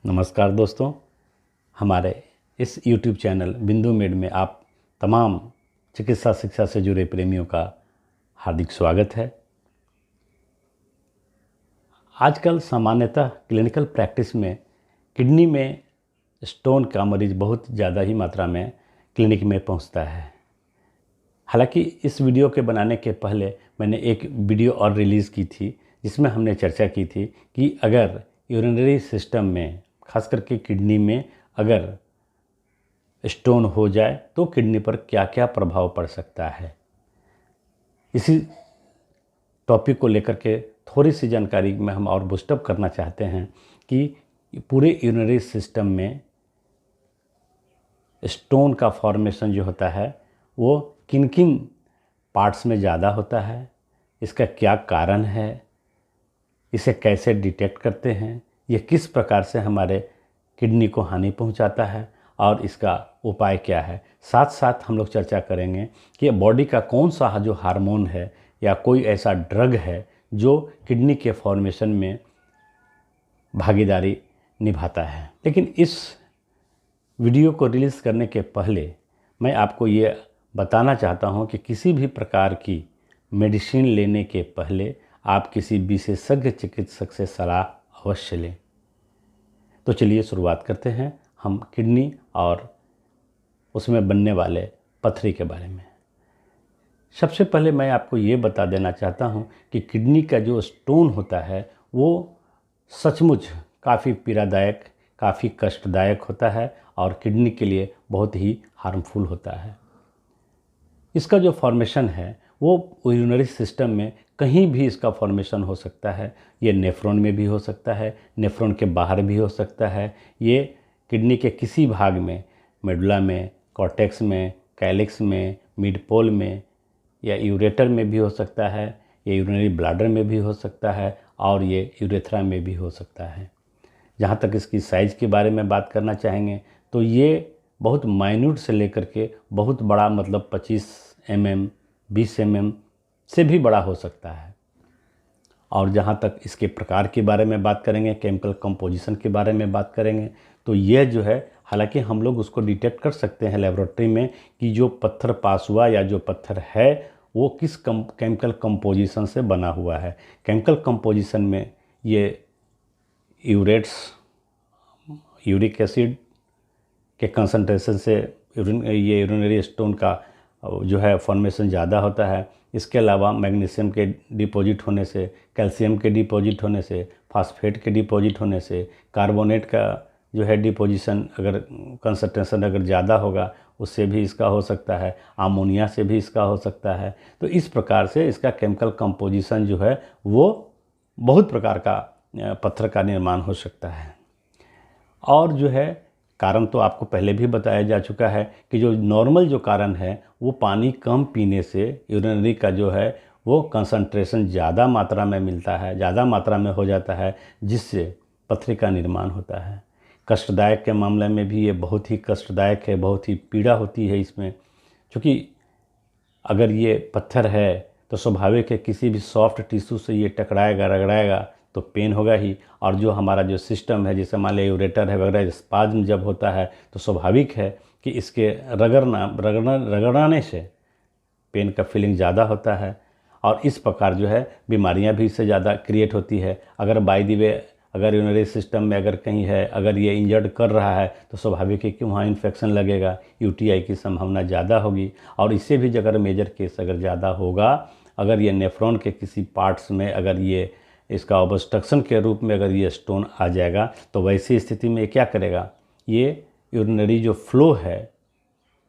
नमस्कार दोस्तों, हमारे इस YouTube चैनल बिंदु मेड में आप तमाम चिकित्सा शिक्षा से जुड़े प्रेमियों का हार्दिक स्वागत है। आजकल सामान्यतः क्लिनिकल प्रैक्टिस में किडनी में स्टोन का मरीज बहुत ज़्यादा ही मात्रा में क्लिनिक में पहुंचता है। हालांकि इस वीडियो के बनाने के पहले मैंने एक वीडियो और रिलीज़ की थी जिसमें हमने चर्चा की थी कि अगर यूरिनरी सिस्टम में खास करके किडनी में अगर स्टोन हो जाए तो किडनी पर क्या क्या प्रभाव पड़ सकता है। इसी टॉपिक को लेकर के थोड़ी सी जानकारी में हम और बूस्टअप करना चाहते हैं कि पूरे यूरिनरी सिस्टम में स्टोन का फॉर्मेशन जो होता है वो किन किन पार्ट्स में ज़्यादा होता है, इसका क्या कारण है, इसे कैसे डिटेक्ट करते हैं, ये किस प्रकार से हमारे किडनी को हानि पहुंचाता है और इसका उपाय क्या है। साथ साथ हम लोग चर्चा करेंगे कि बॉडी का कौन सा जो हार्मोन है या कोई ऐसा ड्रग है जो किडनी के फॉर्मेशन में भागीदारी निभाता है। लेकिन इस वीडियो को रिलीज़ करने के पहले मैं आपको ये बताना चाहता हूँ कि किसी भी प्रकार की मेडिसिन लेने के पहले आप किसी विशेषज्ञ चिकित्सक से सलाह अवश्य लें। तो चलिए शुरुआत करते हैं हम किडनी और उसमें बनने वाले पथरी के बारे में। सबसे पहले मैं आपको ये बता देना चाहता हूँ कि किडनी का जो स्टोन होता है वो सचमुच काफ़ी पीड़ादायक, काफ़ी कष्टदायक होता है और किडनी के लिए बहुत ही हार्मफुल होता है। इसका जो फॉर्मेशन है वो यूरिनरी सिस्टम में कहीं भी इसका फॉर्मेशन हो सकता है। ये नेफ्रॉन में भी हो सकता है, नेफ्रॉन के बाहर भी हो सकता है, ये किडनी के किसी भाग में, मेडुला में, कॉर्टेक्स में, कैलिक्स में, मिडपोल में या यूरेटर में भी हो सकता है, ये यूरिनरी ब्लैडर में भी हो सकता है और ये यूरेथ्रा में भी हो सकता है। जहाँ तक इसकी साइज़ के बारे में बात करना चाहेंगे तो ये बहुत माइन्यूट से लेकर के बहुत बड़ा, मतलब 25 mm 20 mm से भी बड़ा हो सकता है। और जहाँ तक इसके प्रकार के बारे में बात करेंगे, केमिकल कंपोजिशन के बारे में बात करेंगे, तो यह जो है, हालांकि हम लोग उसको डिटेक्ट कर सकते हैं लेबोरेटरी में कि जो पत्थर पास हुआ या जो पत्थर है वो किस केमिकल कंपोजिशन से बना हुआ है। केमिकल कंपोजिशन में ये यूरेट्स, यूरिक एसिड के कंसंट्रेशन से ये यूरिनरी स्टोन का जो है फॉर्मेशन ज़्यादा होता है। इसके अलावा मैग्नीशियम के डिपॉजिट होने से, कैल्शियम के डिपॉजिट होने से, फास्फेट के डिपॉजिट होने से, कार्बोनेट का जो है डिपोजिशन अगर कंसंट्रेशन अगर ज़्यादा होगा उससे भी इसका हो सकता है, अमोनिया से भी इसका हो सकता है। तो इस प्रकार से इसका केमिकल कंपोजिशन जो है वो बहुत प्रकार का पत्थर का निर्माण हो सकता है। और जो है कारण तो आपको पहले भी बताया जा चुका है कि जो नॉर्मल जो कारण है वो पानी कम पीने से यूरिनरी का जो है वो कंसंट्रेशन ज़्यादा मात्रा में मिलता है, ज़्यादा मात्रा में हो जाता है, जिससे पथरी का निर्माण होता है। कष्टदायक के मामले में भी ये बहुत ही कष्टदायक है, बहुत ही पीड़ा होती है इसमें, क्योंकि अगर ये पत्थर है तो स्वाभाविक है किसी भी सॉफ्ट टिश्यू से ये टकराएगा, रगड़ाएगा तो पेन होगा ही। और जो हमारा जो सिस्टम है, जैसे मान लिया यूरेटर है वगैरह, स्पाज्म जब होता है तो स्वाभाविक है कि इसके रगड़ाने से पेन का फीलिंग ज़्यादा होता है और इस प्रकार जो है बीमारियां भी इससे ज़्यादा क्रिएट होती है। अगर बाय द वे अगर यूरिनरी सिस्टम में अगर कहीं है, अगर ये इंजर्ड कर रहा है तो स्वाभाविक है कि वहाँ इन्फेक्शन लगेगा, यूटीआई की संभावना ज़्यादा होगी। और इससे भी अगर मेजर केस अगर ज़्यादा होगा, अगर ये नेफ्रॉन के किसी पार्ट्स में अगर ये इसका ऑब्स्ट्रक्शन के रूप में अगर ये स्टोन आ जाएगा तो वैसी स्थिति में क्या करेगा, ये यूरिनरी जो फ्लो है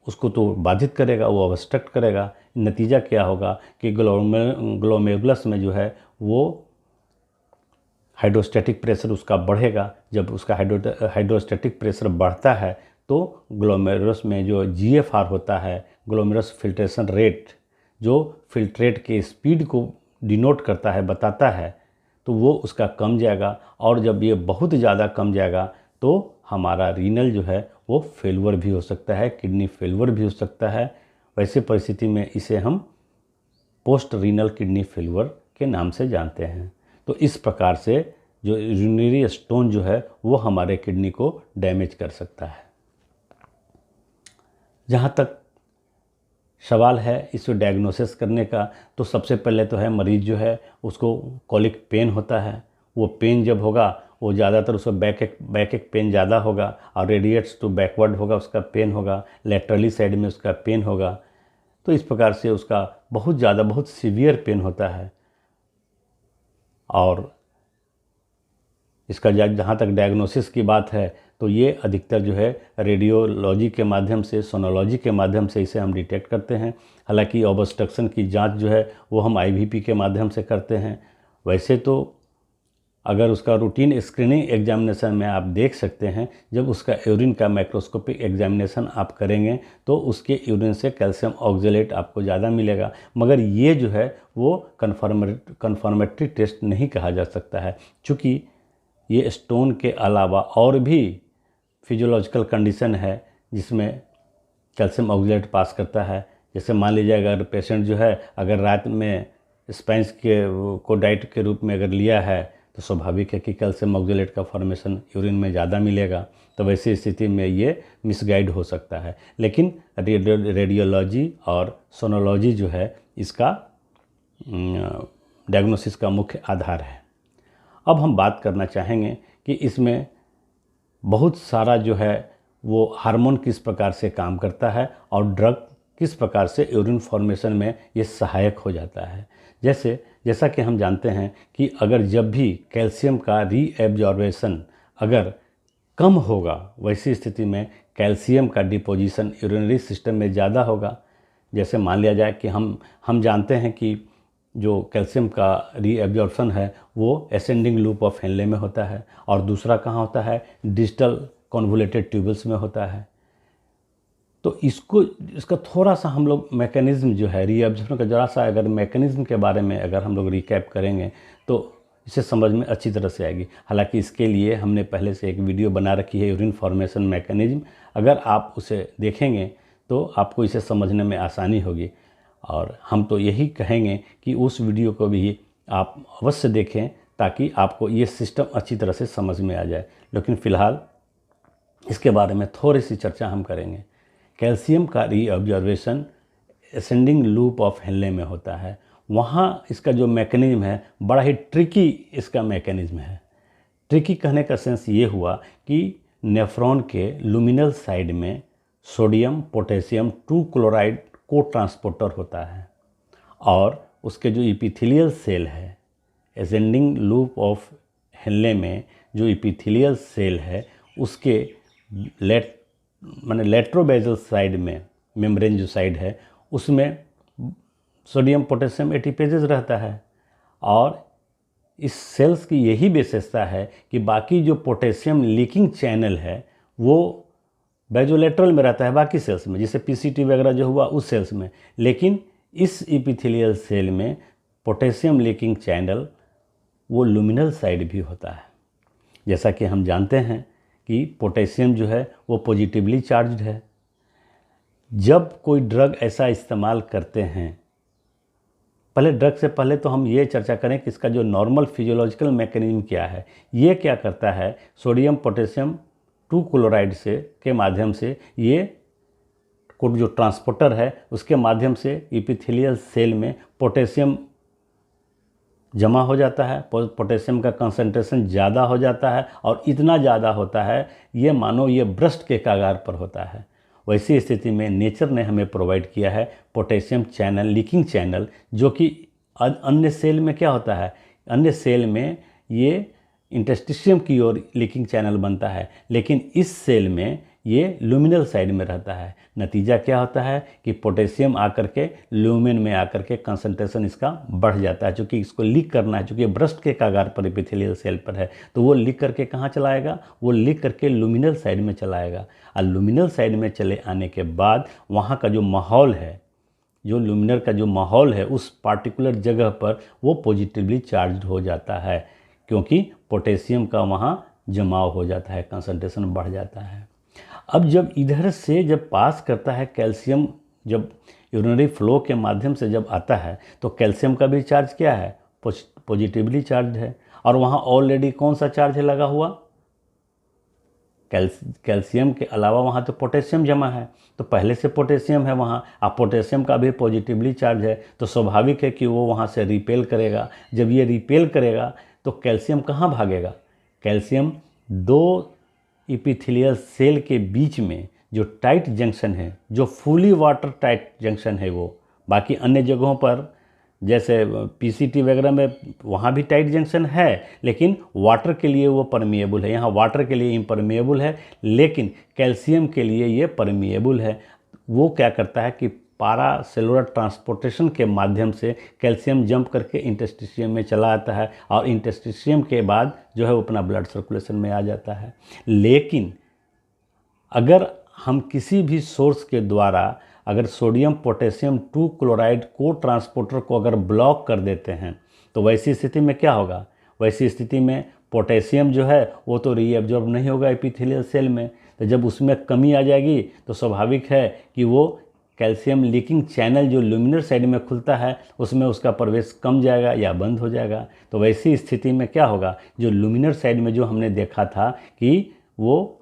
उसको तो बाधित करेगा, वो ऑब्स्ट्रक्ट करेगा। नतीजा क्या होगा कि ग्लोमेरुलस में जो है वो हाइड्रोस्टैटिक प्रेशर उसका बढ़ेगा। जब उसका हाइड्रोस्टैटिक प्रेशर बढ़ता है तो ग्लोमेरुलस में जो जीएफआर होता है, ग्लोमेरुलस फिल्ट्रेशन रेट, जो फिल्ट्रेट के स्पीड को डिनोट करता है, बताता है, तो वो उसका कम जाएगा। और जब ये बहुत ज़्यादा कम जाएगा तो हमारा रीनल जो है वो फेलवर भी हो सकता है, किडनी फेलवर भी हो सकता है। वैसे परिस्थिति में इसे हम पोस्ट रीनल किडनी फेलवर के नाम से जानते हैं। तो इस प्रकार से जो यूरिनरी स्टोन जो है वो हमारे किडनी को डैमेज कर सकता है। जहाँ तक सवाल है इसको डायग्नोसिस करने का, तो सबसे पहले तो है मरीज़ जो है उसको कॉलिक पेन होता है। वो पेन जब होगा वो ज़्यादातर उसको बैक एक पेन ज़्यादा होगा और रेडिएट्स टू बैकवर्ड होगा, उसका पेन होगा, लेटरली साइड में उसका पेन होगा। तो इस प्रकार से उसका बहुत ज़्यादा बहुत सीवियर पेन होता है। और इसका जहाँ तक डायग्नोसिस की बात है तो ये अधिकतर जो है रेडियोलॉजी के माध्यम से, सोनोलॉजी के माध्यम से इसे हम डिटेक्ट करते हैं। हालांकि ऑब्स्ट्रक्शन की जांच जो है वो हम आईवीपी के माध्यम से करते हैं। वैसे तो अगर उसका रूटीन स्क्रीनिंग एग्जामिनेशन में आप देख सकते हैं, जब उसका यूरिन का माइक्रोस्कोपिक एग्जामिनेशन आप करेंगे तो उसके यूरिन से कैल्शियम ऑक्जेलेट आपको ज़्यादा मिलेगा। मगर ये जो है वो कन्फर्मेटरी टेस्ट नहीं कहा जा सकता है, चूँकि ये स्टोन के अलावा और भी फिजियोलॉजिकल कंडीशन है जिसमें कैल्शियम ऑक्जेलेट पास करता है। जैसे मान लीजिए अगर पेशेंट जो है अगर रात में स्पाइस के को डाइट के रूप में अगर लिया है तो स्वाभाविक है कि कैल्शियम ऑक्जेलेट का फॉर्मेशन यूरिन में ज़्यादा मिलेगा। तो वैसी स्थिति में ये मिसगाइड हो सकता है। लेकिन रेडियोलॉजी और सोनोलॉजी जो है इसका डायग्नोसिस का मुख्य आधार है। अब हम बात करना चाहेंगे कि इसमें बहुत सारा जो है वो हार्मोन किस प्रकार से काम करता है और ड्रग किस प्रकार से यूरिन फॉर्मेशन में ये सहायक हो जाता है। जैसा कि हम जानते हैं कि अगर जब भी कैल्शियम का रीएब्जॉर्बेशन अगर कम होगा, वैसी स्थिति में कैल्शियम का डिपोजिशन यूरिनरी सिस्टम में ज़्यादा होगा। जैसे मान लिया जाए कि हम जानते हैं कि जो कैल्शियम का रीएब्जॉर्प्शन है वो एसेंडिंग लूप ऑफ हेनले में होता है और दूसरा कहाँ होता है, डिजिटल कॉन्वोल्यूटेड ट्यूबल्स में होता है। तो इसका थोड़ा सा हम लोग मैकेनिज़्म जो है रीएब्जॉर्प्शन का ज़रा सा अगर मैकेनिज़्म के बारे में अगर हम लोग रिकैप करेंगे तो इसे समझ में अच्छी तरह से आएगी। हालांकि इसके लिए हमने पहले से एक वीडियो बना रखी है यूरिन फॉर्मेशन मैकेनिज़्म, अगर आप उसे देखेंगे तो आपको इसे समझने में आसानी होगी। और हम तो यही कहेंगे कि उस वीडियो को भी आप अवश्य देखें ताकि आपको ये सिस्टम अच्छी तरह से समझ में आ जाए। लेकिन फ़िलहाल इसके बारे में थोड़ी सी चर्चा हम करेंगे। कैल्शियम का reabsorption ascending loop of Henle में होता है। वहाँ इसका जो मैकेनिज़्म है बड़ा ही ट्रिकी इसका मैकेनिज़्म है। ट्रिकी कहने का सेंस ये हुआ कि नेफ्रॉन के लुमिनल साइड में सोडियम पोटेशियम 2 क्लोराइड को ट्रांसपोर्टर होता है और उसके जो इपिथेलियल सेल है एसेंडिंग लूप ऑफ हेनले में जो इपिथेलियल सेल है उसके लेट्रोबेजल साइड में मेम्ब्रेन जो साइड है उसमें सोडियम पोटेशियम एटीपेजेस रहता है। और इस सेल्स की यही विशेषता है कि बाकी जो पोटेशियम लीकिंग चैनल है वो बेजोलेटरल में रहता है बाकी सेल्स में, जैसे पीसीटी वगैरह जो हुआ उस सेल्स में। लेकिन इस इपिथेलियल सेल में पोटेशियम लीकिंग चैनल वो लुमिनल साइड भी होता है। जैसा कि हम जानते हैं कि पोटेशियम जो है वो पॉजिटिवली चार्ज्ड है। जब कोई ड्रग ऐसा इस्तेमाल करते हैं, पहले ड्रग से पहले तो हम ये चर्चा करें कि इसका जो नॉर्मल फिजियोलॉजिकल मैकेनिज्म क्या है। ये क्या करता है, सोडियम पोटेशियम 2 क्लोराइड से के माध्यम से ये जो ट्रांसपोर्टर है उसके माध्यम से इपिथेलियल सेल में पोटेशियम जमा हो जाता है। पोटेशियम का कंसंट्रेशन ज़्यादा हो जाता है और इतना ज़्यादा होता है ये मानो ये ब्रस्ट के कागार पर होता है। वैसी स्थिति में नेचर ने हमें प्रोवाइड किया है पोटेशियम चैनल, लीकिंग चैनल, जो कि अन्य सेल में क्या होता है, अन्य सेल में ये इंटरस्टिशियम की ओर लीकिंग चैनल बनता है, लेकिन इस सेल में ये लुमिनल साइड में रहता है। नतीजा क्या होता है कि पोटेशियम आकर के ल्यूमेन में आकर के कंसंट्रेशन इसका बढ़ जाता है। चूँकि इसको लीक करना है, चूँकि ब्रस्ट के कागार पर एपिथेलियल सेल पर है, तो वो लीक करके कहाँ चलाएगा, वो लीक करके लुमिनल साइड में चलाएगा। और लुमिनल साइड में चले आने के बाद वहाँ का जो माहौल है, जो लुमिनर का जो माहौल है उस पार्टिकुलर जगह पर वो पॉजिटिवली चार्ज्ड हो जाता है, क्योंकि पोटेशियम का वहाँ जमाव हो जाता है, कंसंट्रेशन बढ़ जाता है। अब जब इधर से जब पास करता है कैल्शियम, जब यूरिनरी फ्लो के माध्यम से जब आता है तो कैल्शियम का भी चार्ज क्या है, पॉजिटिवली चार्ज है। और वहाँ ऑलरेडी कौन सा चार्ज है लगा हुआ, कैल्शियम के अलावा वहाँ तो पोटेशियम जमा है, तो पहले से पोटेशियम है वहाँ, अब पोटेशियम का भी पॉजिटिवली चार्ज है, तो स्वाभाविक है कि वो वहाँ से रिपेल करेगा। जब ये रिपेल करेगा तो कैल्शियम कहाँ भागेगा, कैल्शियम दो इपिथेलियल सेल के बीच में जो टाइट जंक्शन है, जो फुली वाटर टाइट जंक्शन है, वो बाकी अन्य जगहों पर जैसे पीसीटी वगैरह में वहाँ भी टाइट जंक्शन है, लेकिन वाटर के लिए वो परमिएबल है, यहाँ वाटर के लिए इम्परमिएबल है, लेकिन कैल्शियम के लिए ये परमिएबल है। वो क्या करता है कि पारासेलुलर ट्रांसपोर्टेशन के माध्यम से कैल्शियम जंप करके इंटेस्टिशियम में चला आता है और इंटेस्टिशियम के बाद जो है वो अपना ब्लड सर्कुलेशन में आ जाता है। लेकिन अगर हम किसी भी सोर्स के द्वारा अगर सोडियम पोटेशियम 2 क्लोराइड को ट्रांसपोर्टर को अगर ब्लॉक कर देते हैं तो वैसी स्थिति में क्या होगा, वैसी स्थिति में पोटेशियम जो है वो तो रीएब्जॉर्ब नहीं होगा एपिथेलियल सेल में, तो जब उसमें कमी आ जाएगी तो स्वाभाविक है कि वो कैल्शियम लीकिंग चैनल जो ल्यूमिनर साइड में खुलता है उसमें उसका प्रवेश कम जाएगा या बंद हो जाएगा। तो वैसी स्थिति में क्या होगा, जो ल्यूमिनर साइड में जो हमने देखा था कि वो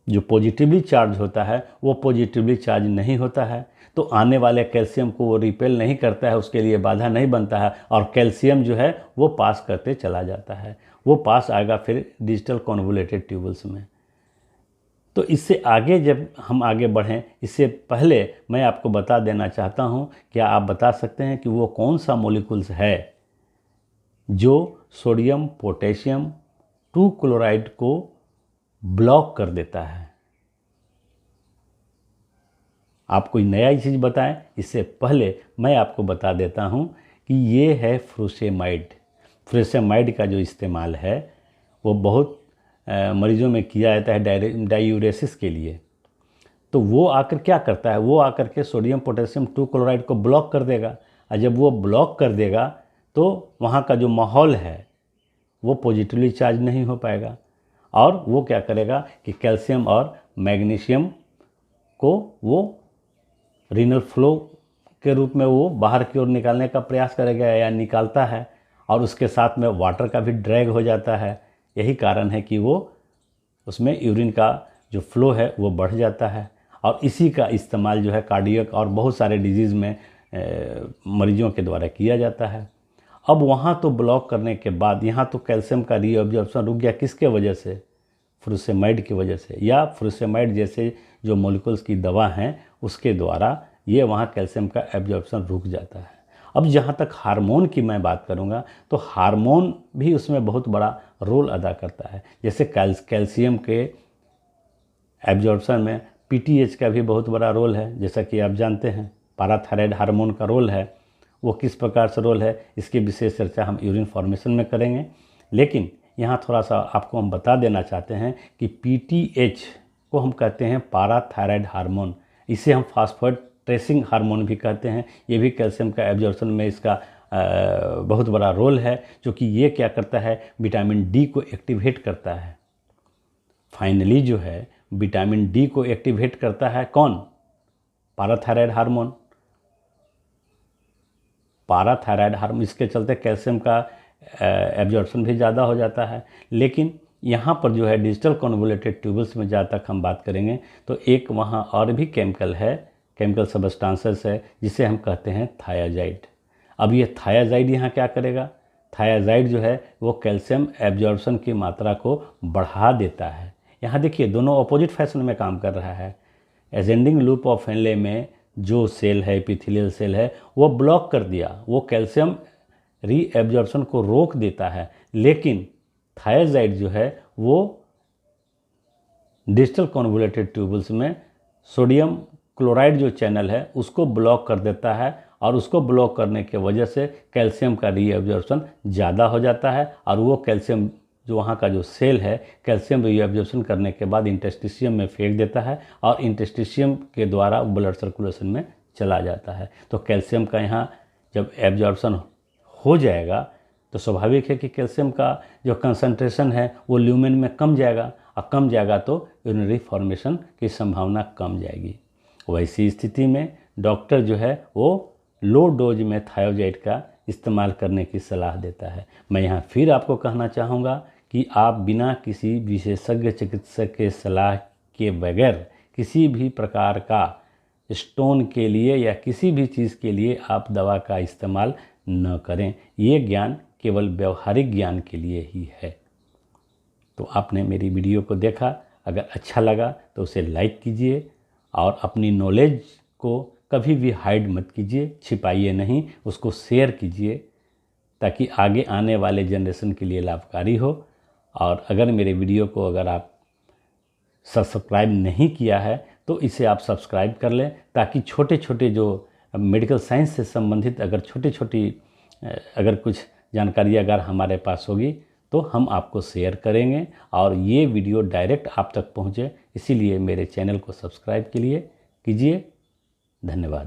जो पॉजिटिवली चार्ज होता है वो पॉजिटिवली चार्ज नहीं होता है, तो आने वाले कैल्शियम को वो रिपेल नहीं करता है, उसके लिए बाधा नहीं बनता है और कैल्शियम जो है वो पास करते चला जाता है। वो पास आएगा फिर डिजिटल कॉन्वोल्यूटेड ट्यूबल्स में। तो इससे आगे जब हम आगे बढ़ें, इससे पहले मैं आपको बता देना चाहता हूँ, क्या आप बता सकते हैं कि वो कौन सा मॉलिक्यूल्स है जो सोडियम पोटेशियम 2 क्लोराइड को ब्लॉक कर देता है? आप कोई नया चीज़ बताएं, इससे पहले मैं आपको बता देता हूं कि ये है फ्रूसेमाइड। फ्रूसेमाइड का जो इस्तेमाल है वो बहुत मरीजों में किया जाता है डायूरेसिस के लिए। तो वो आकर क्या करता है, वो आकर के सोडियम पोटेशियम 2 क्लोराइड को ब्लॉक कर देगा, और जब वो ब्लॉक कर देगा तो वहाँ का जो माहौल है वो पॉजिटिवली चार्ज नहीं हो पाएगा, और वो क्या करेगा कि कैल्शियम और मैग्नीशियम को वो रीनल फ्लो के रूप में वो बाहर की ओर निकालने का प्रयास करेगा या निकालता है, और उसके साथ में वाटर का भी ड्रैग हो जाता है। यही कारण है कि वो उसमें यूरिन का जो फ्लो है वो बढ़ जाता है, और इसी का इस्तेमाल जो है कार्डियक और बहुत सारे डिजीज़ में मरीजों के द्वारा किया जाता है। अब वहाँ तो ब्लॉक करने के बाद यहाँ तो कैल्शियम का रीअब्जॉर्प्शन रुक गया, किसके वजह से, फ्रूसेमाइड की वजह से, या फ्रूसेमाइड जैसे जो मॉलिक्यूल्स की दवा हैं उसके द्वारा ये वहाँ कैल्शियम का एब्जॉर्प्शन रुक जाता है। अब जहाँ तक हार्मोन की मैं बात करूँगा तो हार्मोन भी उसमें बहुत बड़ा रोल अदा करता है। जैसे कैल्शियम के एब्जॉर्प्शन में पीटीएच का भी बहुत बड़ा रोल है, जैसा कि आप जानते हैं पाराथायराइड हार्मोन का रोल है। वो किस प्रकार से रोल है इसकी विशेष चर्चा हम यूरिन फॉर्मेशन में करेंगे, लेकिन यहाँ थोड़ा सा आपको हम बता देना चाहते हैं कि पीटीएच को हम कहते हैं पाराथायराइड हार्मोन, इसे हम फास्फोरेट ट्रेसिंग हार्मोन भी कहते हैं। ये भी कैल्शियम का एब्जॉर्प्शन में इसका बहुत बड़ा रोल है, क्योंकि ये क्या करता है, विटामिन डी को एक्टिवेट करता है। फाइनली जो है विटामिन डी को एक्टिवेट करता है कौन, पाराथायराइड हार्मोन। पाराथायराइड हार्मोन, इसके चलते कैल्शियम का एब्जॉर्प्शन भी ज़्यादा हो जाता है। लेकिन यहाँ पर जो है डिजिटल कॉन्वोल्यूटेड ट्यूबल्स में जहाँ तक हम बात करेंगे तो एक वहाँ और भी केमिकल है, केमिकल सब्सटेंसेस है जिसे हम कहते हैं थायाजाइड। अब ये थायाजाइड यहाँ क्या करेगा, थायाजाइड जो है वो कैल्शियम एब्जॉर्प्शन की मात्रा को बढ़ा देता है। यहाँ देखिए दोनों अपोजिट फैशन में काम कर रहा है। एसेंडिंग लूप ऑफ हेनले में जो सेल है एपिथेलियल सेल है वो ब्लॉक कर दिया, वो कैल्शियम रीएब्जॉर्प्शन को रोक देता है, लेकिन थायाजाइड जो है वो डिजिटल कॉन्वोल्यूटेड ट्यूबल्स में सोडियम क्लोराइड जो चैनल है उसको ब्लॉक कर देता है, और उसको ब्लॉक करने के वजह से कैल्शियम का रीएब्जॉर्प्शन ज़्यादा हो जाता है, और वो कैल्शियम जो वहाँ का जो सेल है कैल्शियम रीएब्जॉर्प्शन करने के बाद इंटेस्टिशियम में फेंक देता है, और इंटेस्टिशियम के द्वारा ब्लड सर्कुलेशन में चला जाता है। तो कैल्शियम का यहाँ जब एब्जॉर्प्शन हो जाएगा तो स्वाभाविक है कि कैल्शियम का जो कंसंट्रेशन है वो ल्यूमेन में कम जाएगा, और कम जाएगा तो यूरिनरी फॉर्मेशन की संभावना कम जाएगी। वैसी स्थिति में डॉक्टर जो है वो लो डोज में थायोजाइड का इस्तेमाल करने की सलाह देता है। मैं यहाँ फिर आपको कहना चाहूँगा कि आप बिना किसी विशेषज्ञ चिकित्सक के सलाह के बगैर किसी भी प्रकार का स्टोन के लिए या किसी भी चीज़ के लिए आप दवा का इस्तेमाल न करें। ये ज्ञान केवल व्यवहारिक ज्ञान के लिए ही है। तो आपने मेरी वीडियो को देखा, अगर अच्छा लगा तो उसे लाइक कीजिए और अपनी नॉलेज को कभी भी हाइड मत कीजिए, छिपाइए नहीं, उसको शेयर कीजिए ताकि आगे आने वाले जनरेशन के लिए लाभकारी हो। और अगर मेरे वीडियो को अगर आप सब्सक्राइब नहीं किया है तो इसे आप सब्सक्राइब कर लें, ताकि छोटे छोटे जो मेडिकल साइंस से संबंधित अगर छोटी छोटी अगर कुछ जानकारी अगर हमारे पास होगी तो हम आपको शेयर करेंगे और ये वीडियो डायरेक्ट आप तक पहुँचे। इसीलिए मेरे चैनल को सब्सक्राइब के लिए कीजिए। धन्यवाद।